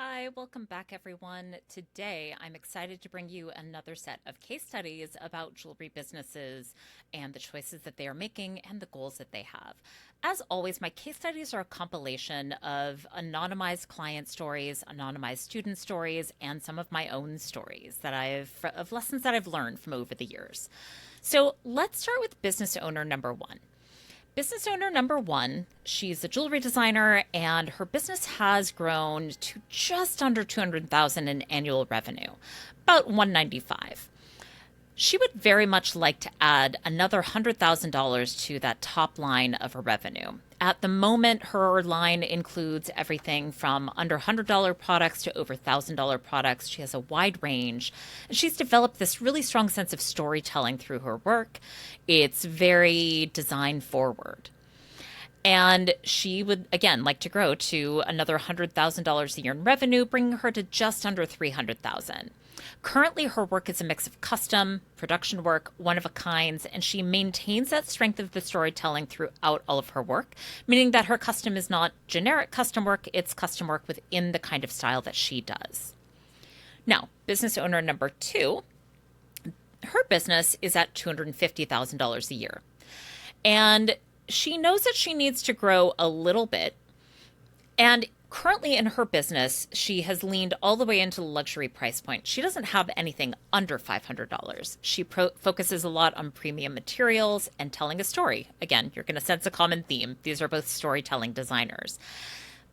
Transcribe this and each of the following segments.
Hi, welcome back, everyone. Today, I'm excited to bring you another set of case studies about jewelry businesses and the choices that they are making and the goals that they have. As always, my case studies are a compilation of anonymized client stories, anonymized student stories, and some of my own stories of lessons that I've learned from over the years. So let's start with business owner number one. Business owner number one, she's a jewelry designer and her business has grown to just under 200,000 in annual revenue, about 195. She would very much like to add another $100,000 to that top line of her revenue. At the moment, her line includes everything from under $100 products to over $1,000 products. She has a wide range. And she's developed this really strong sense of storytelling through her work. It's very design forward. And she would, again, like to grow to another $100,000 a year in revenue, bringing her to just under $300,000. Currently, her work is a mix of custom, production work, one of a kinds, and she maintains that strength of the storytelling throughout all of her work, meaning that her custom is not generic custom work, it's custom work within the kind of style that she does. Now, business owner number two, her business is at $250,000 a year. And she knows that she needs to grow a little bit. And currently in her business, she has leaned all the way into the luxury price point. She doesn't have anything under $500. She focuses a lot on premium materials and telling a story. Again, you're going to sense a common theme. These are both storytelling designers.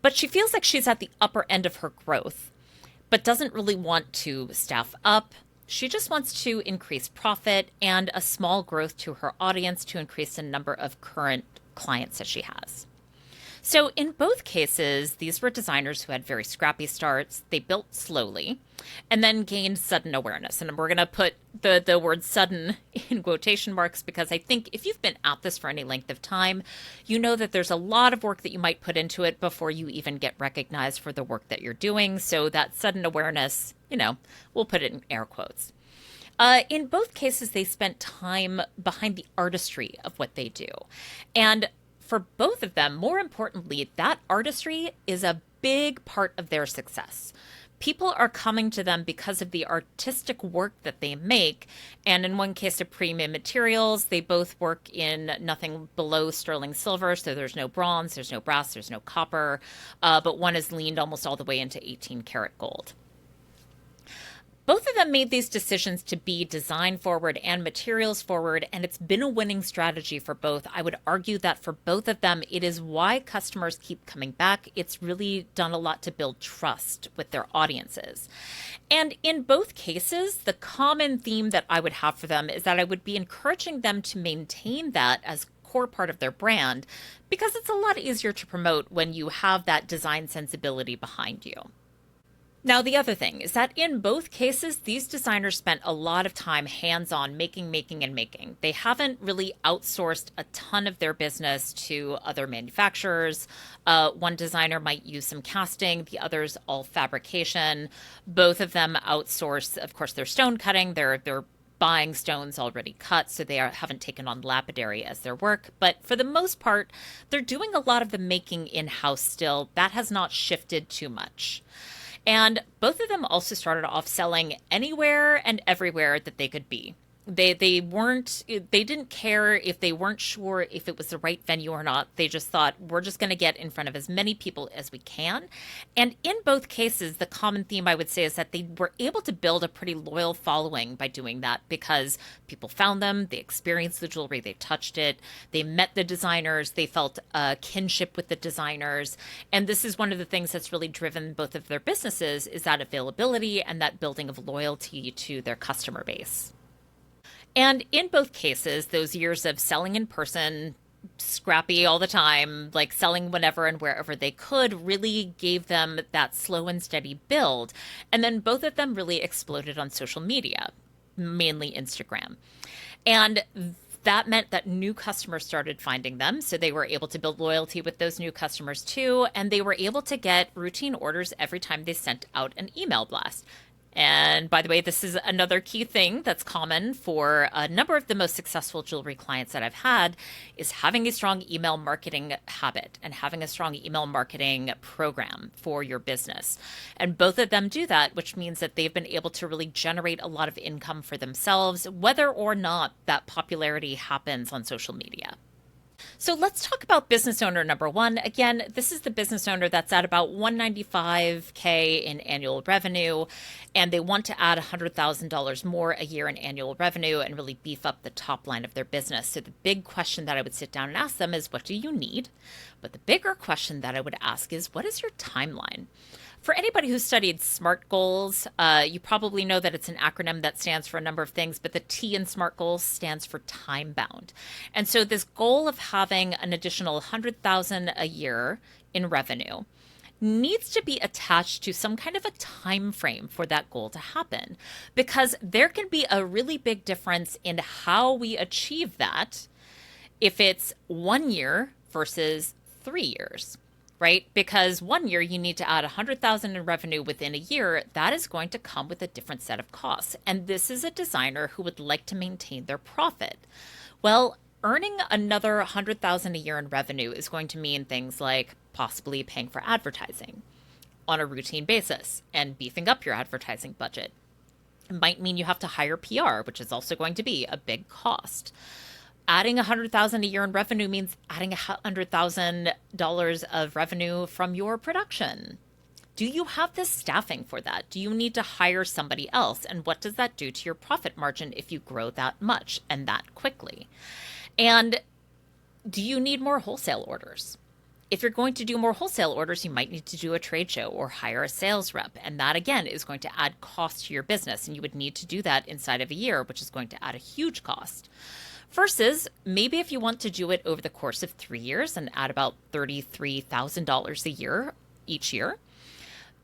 But she feels like she's at the upper end of her growth, but doesn't really want to staff up. She just wants to increase profit and a small growth to her audience to increase the number of current clients that she has. So in both cases, these were designers who had very scrappy starts. They built slowly and then gained sudden awareness. And we're going to put the word sudden in quotation marks because I think if you've been at this for any length of time, you know that there's a lot of work that you might put into it before you even get recognized for the work that you're doing. So that sudden awareness, we'll put it in air quotes. In both cases, they spent time behind the artistry of what they do. And for both of them, more importantly, that artistry is a big part of their success. People are coming to them because of the artistic work that they make. And in one case of premium materials, they both work in nothing below sterling silver. So there's no bronze, there's no brass, there's no copper. But one is leaned almost all the way into 18 karat gold. Both of them made these decisions to be design forward and materials forward, and it's been a winning strategy for both. I would argue that for both of them, it is why customers keep coming back. It's really done a lot to build trust with their audiences. And in both cases, the common theme that I would have for them is that I would be encouraging them to maintain that as core part of their brand because it's a lot easier to promote when you have that design sensibility behind you. Now, the other thing is that in both cases, these designers spent a lot of time hands-on making. They haven't really outsourced a ton of their business to other manufacturers. One designer might use some casting, the others all fabrication. Both of them outsource, of course, their stone cutting. They're buying stones already cut, so haven't taken on lapidary as their work. But for the most part, they're doing a lot of the making in-house still. That has not shifted too much. And both of them also started off selling anywhere and everywhere that they could be. They didn't care if they weren't sure if it was the right venue or not. They just thought, we're just going to get in front of as many people as we can. And in both cases, the common theme I would say is that they were able to build a pretty loyal following by doing that because people found them, they experienced the jewelry, they touched it, they met the designers, they felt a kinship with the designers. And this is one of the things that's really driven both of their businesses is that availability and that building of loyalty to their customer base. And in both cases, those years of selling in person, scrappy all the time, like selling whenever and wherever they could, really gave them that slow and steady build. And then both of them really exploded on social media, mainly Instagram. And that meant that new customers started finding them. So they were able to build loyalty with those new customers too. And they were able to get routine orders every time they sent out an email blast. And by the way, this is another key thing that's common for a number of the most successful jewelry clients that I've had is having a strong email marketing habit and having a strong email marketing program for your business. And both of them do that, which means that they've been able to really generate a lot of income for themselves, whether or not that popularity happens on social media. So let's talk about business owner number one. Again, this is the business owner that's at about 195K in annual revenue, and they want to add $100,000 more a year in annual revenue and really beef up the top line of their business. So the big question that I would sit down and ask them is, what do you need? But the bigger question that I would ask is, what is your timeline? For anybody who studied SMART goals, you probably know that it's an acronym that stands for a number of things, but the T in SMART goals stands for time bound. And so this goal of having an additional 100,000 a year in revenue needs to be attached to some kind of a time frame for that goal to happen, because there can be a really big difference in how we achieve that if it's 1 year versus 3 years. Right? Because 1 year you need to add 100,000 in revenue within a year. That is going to come with a different set of costs. And this is a designer who would like to maintain their profit. Well, earning another 100,000 a year in revenue is going to mean things like possibly paying for advertising on a routine basis and beefing up your advertising budget. It might mean you have to hire PR, which is also going to be a big cost. Adding 100,000 a year in revenue means adding $100,000 of revenue from your production. Do you have the staffing for that? Do you need to hire somebody else? And what does that do to your profit margin if you grow that much and that quickly? And do you need more wholesale orders? If you're going to do more wholesale orders, you might need to do a trade show or hire a sales rep. And that, again, is going to add cost to your business. And you would need to do that inside of a year, which is going to add a huge cost. Versus maybe if you want to do it over the course of 3 years and add about $33,000 a year each year,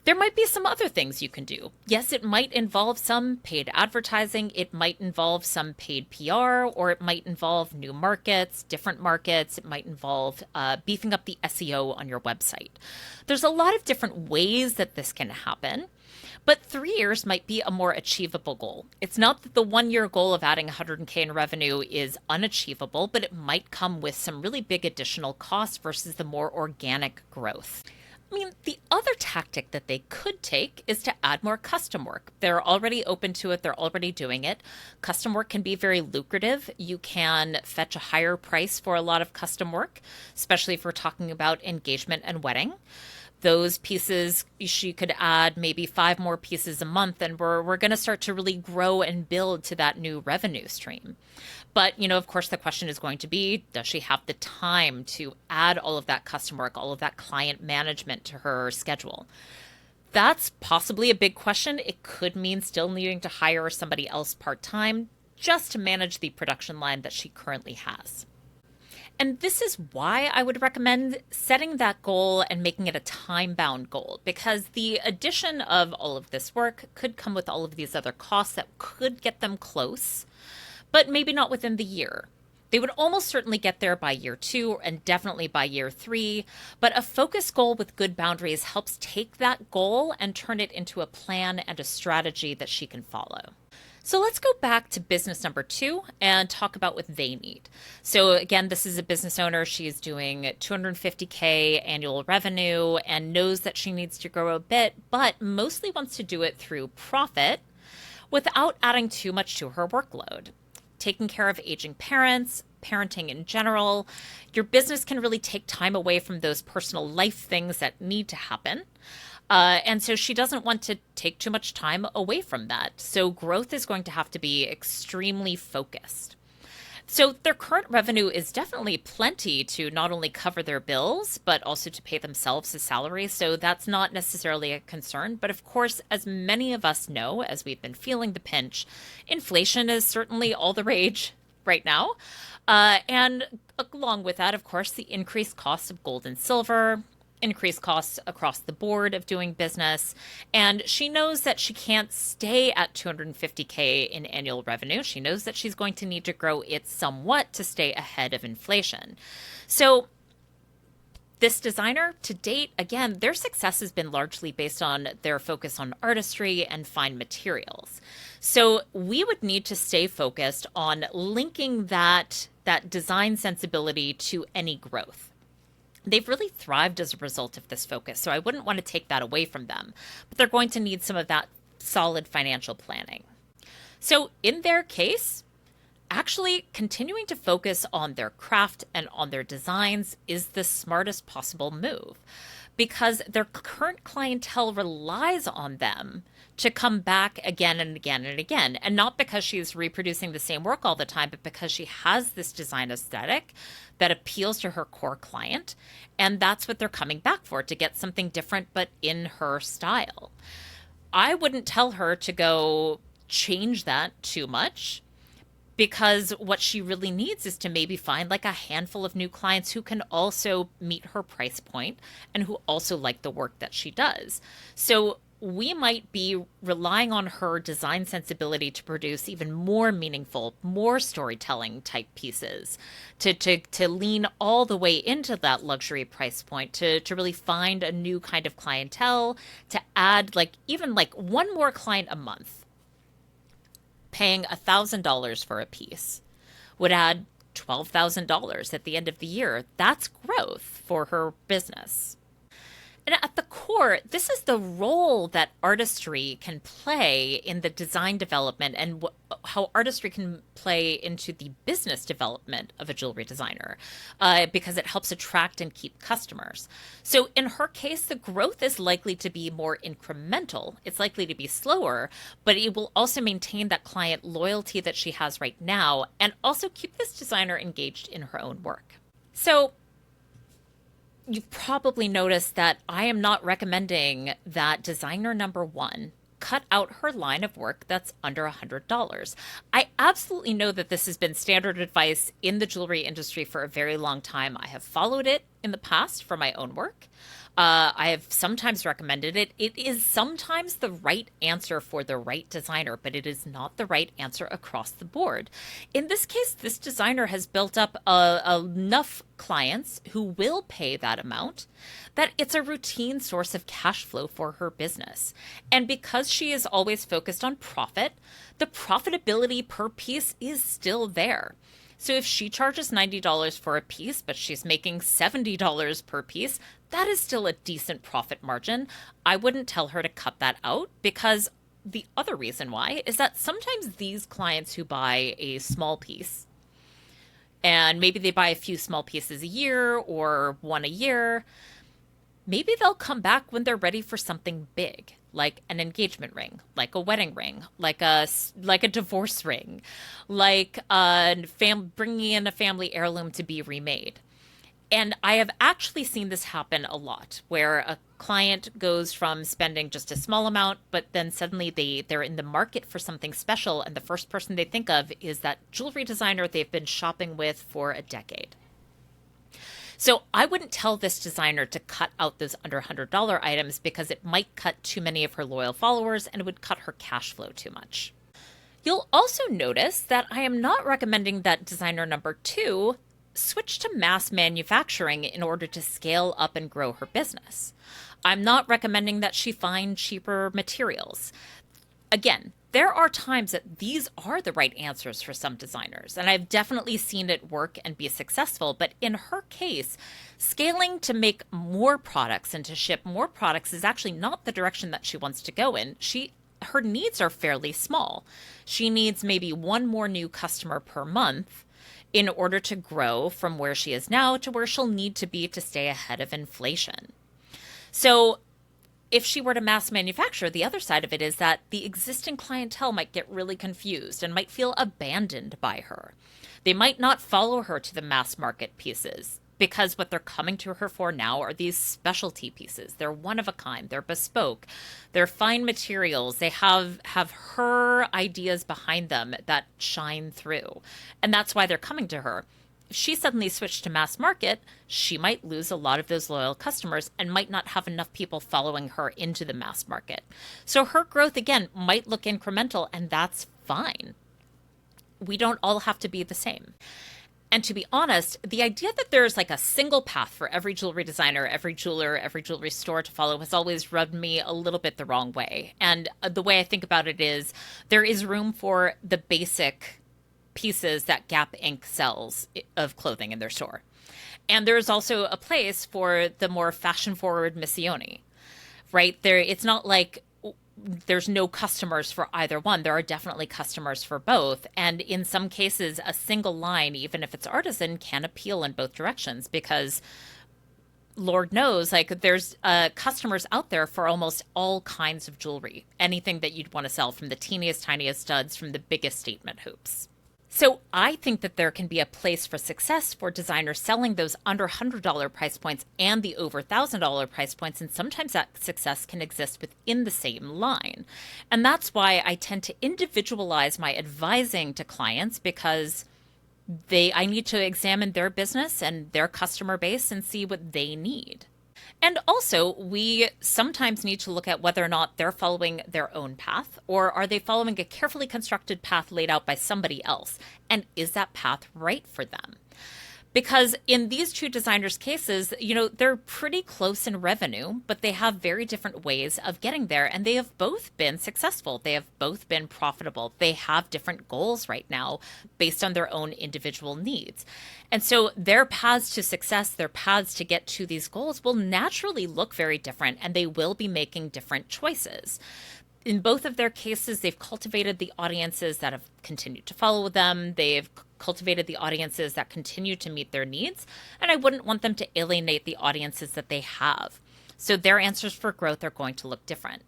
there might be some other things you can do. Yes, it might involve some paid advertising. It might involve some paid PR, or it might involve new markets, different markets. It might involve beefing up the SEO on your website. There's a lot of different ways that this can happen. But 3 years might be a more achievable goal. It's not that the 1 year goal of adding 100K in revenue is unachievable, but it might come with some really big additional costs versus the more organic growth. I mean, the other tactic that they could take is to add more custom work. They're already open to it. They're already doing it. Custom work can be very lucrative. You can fetch a higher price for a lot of custom work, especially if we're talking about engagement and wedding. Those pieces, she could add maybe 5 more pieces a month, and we're going to start to really grow and build to that new revenue stream. But, of course, the question is going to be, does she have the time to add all of that custom work, all of that client management to her schedule? That's possibly a big question. It could mean still needing to hire somebody else part-time just to manage the production line that she currently has. And this is why I would recommend setting that goal and making it a time-bound goal, because the addition of all of this work could come with all of these other costs that could get them close, but maybe not within the year. They would almost certainly get there by year 2 and definitely by year 3, but a focus goal with good boundaries helps take that goal and turn it into a plan and a strategy that she can follow. So let's go back to business number 2 and talk about what they need. So again, this is a business owner. She's doing 250K annual revenue and knows that she needs to grow a bit, but mostly wants to do it through profit without adding too much to her workload. Taking care of aging parents, parenting in general, your business can really take time away from those personal life things that need to happen. And so she doesn't want to take too much time away from that. So growth is going to have to be extremely focused. So their current revenue is definitely plenty to not only cover their bills, but also to pay themselves a salary. So that's not necessarily a concern. But of course, as many of us know, as we've been feeling the pinch, inflation is certainly all the rage right now. And along with that, of course, the increased cost of gold and silver, increased costs across the board of doing business. And she knows that she can't stay at 250K in annual revenue. She knows that she's going to need to grow it somewhat to stay ahead of inflation. So This designer, to date, again, their success has been largely based on their focus on artistry and fine materials. So we would need to stay focused on linking that design sensibility to any growth. They've really thrived as a result of this focus, so I wouldn't want to take that away from them, but they're going to need some of that solid financial planning. So in their case, actually continuing to focus on their craft and on their designs is the smartest possible move, because their current clientele relies on them to come back again and again and again. And not because she's reproducing the same work all the time, but because she has this design aesthetic that appeals to her core client. And that's what they're coming back for, to get something different, but in her style. I wouldn't tell her to go change that too much, because what she really needs is to maybe find like a handful of new clients who can also meet her price point and who also like the work that she does. So we might be relying on her design sensibility to produce even more meaningful, more storytelling type pieces, to lean all the way into that luxury price point, to really find a new kind of clientele, to add like even like one more client a month. Paying $1,000 for a piece would add $12,000 at the end of the year. That's growth for her business. And at the core, this is the role that artistry can play in the design development, and how artistry can play into the business development of a jewelry designer, because it helps attract and keep customers. So in her case, the growth is likely to be more incremental. It's likely to be slower, but it will also maintain that client loyalty that she has right now, and also keep this designer engaged in her own work. So you've probably noticed that I am not recommending that designer number one cut out her line of work that's under $100. I absolutely know that this has been standard advice in the jewelry industry for a very long time. I have followed it in the past for my own work. I have sometimes recommended it. It is sometimes the right answer for the right designer, but it is not the right answer across the board. In this case, this designer has built up enough clients who will pay that amount that it's a routine source of cash flow for her business. And because she is always focused on profit, the profitability per piece is still there. So if she charges $90 for a piece, but she's making $70 per piece, that is still a decent profit margin. I wouldn't tell her to cut that out, because the other reason why is that sometimes these clients who buy a small piece, and maybe they buy a few small pieces a year or one a year, maybe they'll come back when they're ready for something big, like an engagement ring, like a wedding ring, like a divorce ring, like bringing in a family heirloom to be remade. And I have actually seen this happen a lot, where a client goes from spending just a small amount, but then suddenly they're in the market for something special, and the first person they think of is that jewelry designer they've been shopping with for a decade. So I wouldn't tell this designer to cut out those under $100 items, because it might cut too many of her loyal followers and it would cut her cash flow too much. You'll also notice that I am not recommending that designer number two switch to mass manufacturing in order to scale up and grow her business. I'm not recommending that she find cheaper materials. Again, there are times that these are the right answers for some designers, and I've definitely seen it work and be successful. But in her case, scaling to make more products and to ship more products is actually not the direction that she wants to go in. Her needs are fairly small. She needs maybe one more new customer per month in order to grow from where she is now to where she'll need to be to stay ahead of inflation. So if she were to mass manufacture, the other side of it is that the existing clientele might get really confused and might feel abandoned by her. They might not follow her to the mass market pieces, because what they're coming to her for now are these specialty pieces. They're one of a kind, they're bespoke, they're fine materials, they have her ideas behind them that shine through. And that's why they're coming to her. If she suddenly switched to mass market, she might lose a lot of those loyal customers and might not have enough people following her into the mass market. So her growth, again, might look incremental, and that's fine. We don't all have to be the same. And to be honest, the idea that there's like a single path for every jewelry designer, every jeweler, every jewelry store to follow has always rubbed me a little bit the wrong way. And the way I think about it is there is room for the basic pieces that Gap Inc. sells of clothing in their store. And there's also a place for the more fashion forward missione, right? It's not like there's no customers for either one. There are definitely customers for both. And in some cases, a single line, even if it's artisan, can appeal in both directions because Lord knows, like there's customers out there for almost all kinds of jewelry, anything that you'd want to sell, from the teeniest, tiniest studs, from the biggest statement hoops. So I think that there can be a place for success for designers selling those under $100 price points and the over $1,000 price points. And sometimes that success can exist within the same line. And that's why I tend to individualize my advising to clients, because I need to examine their business and their customer base and see what they need. And also, we sometimes need to look at whether or not they're following their own path, or are they following a carefully constructed path laid out by somebody else? And is that path right for them? Because in these two designers' cases, they're pretty close in revenue, but they have very different ways of getting there. And they have both been successful. They have both been profitable. They have different goals right now based on their own individual needs. And so their paths to success, their paths to get to these goals will naturally look very different, and they will be making different choices. In both of their cases, they've cultivated the audiences that have continued to follow them. They've cultivated the audiences that continue to meet their needs. And I wouldn't want them to alienate the audiences that they have. So their answers for growth are going to look different.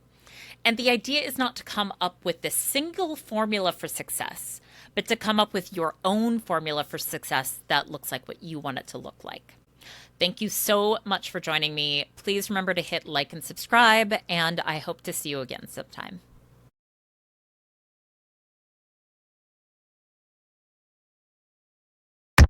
And the idea is not to come up with this single formula for success, but to come up with your own formula for success that looks like what you want it to look like. Thank you so much for joining me. Please remember to hit like and subscribe, and I hope to see you again sometime.